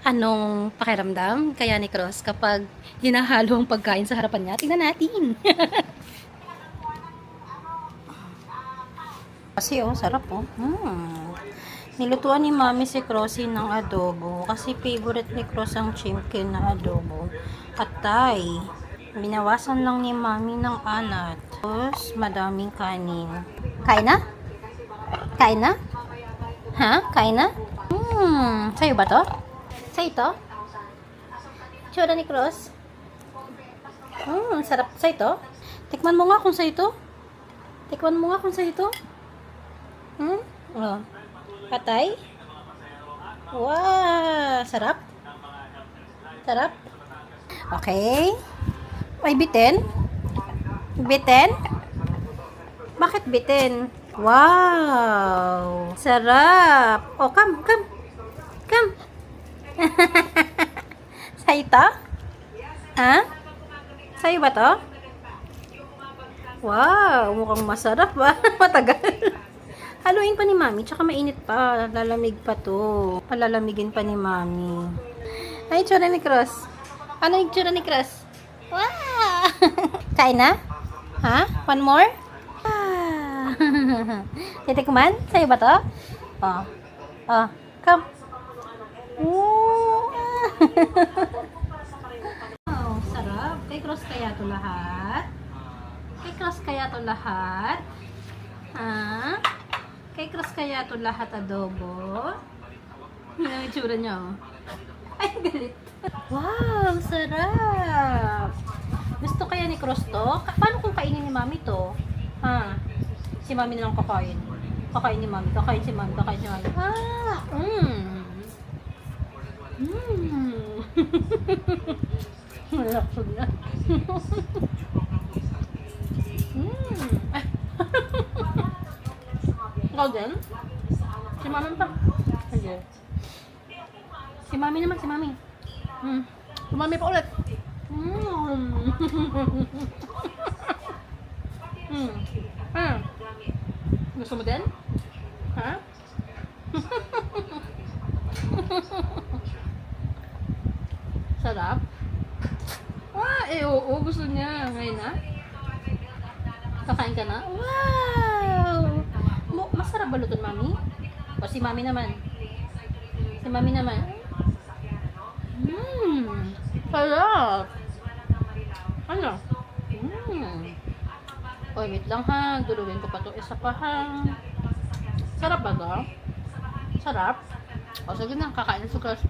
Anong pakiramdam kaya ni Cross kapag hinahalo ang pagkain sa harapan niya? Tingnan natin. Kasi sarap Nilutuan ni Mami si Crossy ng adobo kasi favorite ni Cross ang chicken na adobo. At Tay, binawasan lang ni Mami ng anat. Tapos, madaming kanin. Kain na? Kain na? Ha? Kain na? Sa'yo ba to? Sa'yo to? Tsura ni Cross? Sarap. Sa'yo to? Tikman mo nga kung sa'yo to. Tikman mo nga kung sa'yo to. Patay? Wow! Sarap? Sarap? Okay. Ay, bitin? Bitin? Bakit bitin? Wow! Sarap! Oh, come. Sa'yo to? Ha? Sa'yo ba to? Wow! Mukhang masarap ba? Matagal. Haluin pa ni Mami, tsaka mainit pa. Lalamig pa to. Palalamigin pa ni Mami. Ay, itsura ni Cross. Ano yung itsura ni Cross? Wow! Kain na? Ha? One more? Titikman? Sa'yo ba to? Come. Wow, sarap. Kay Cross kaya to lahat? Kay Cross kaya to lahat? Ha? Kay Cross kaya to lahat adobo? Yung itsura niya, Ay, galit. Wow, sarap. Gusto kaya ni Cross to? Paano kung kainin ni Mami to? Ha? Si Mami na lang kakain. Kakain ni Mami. Kakain si Mami. Kakain si Mami. Malaksog na. Ikaw din? Si Mami pa? Sige. Si Mami naman, si Mami. Si Mami pa ulit. Gusto mo din? Ha? Sarap? Oo, gusto niya. Ngayon na? Kakain ka na? Wow! Masarap ba luto, Mami? O si Mami naman? Si Mami naman? Sarap! Ano? Oy, wait lang ha. Duluin ko pa to. Isa pa ha. Sarap ba to? Sarap? O, sige na. Kakain na sa Cross.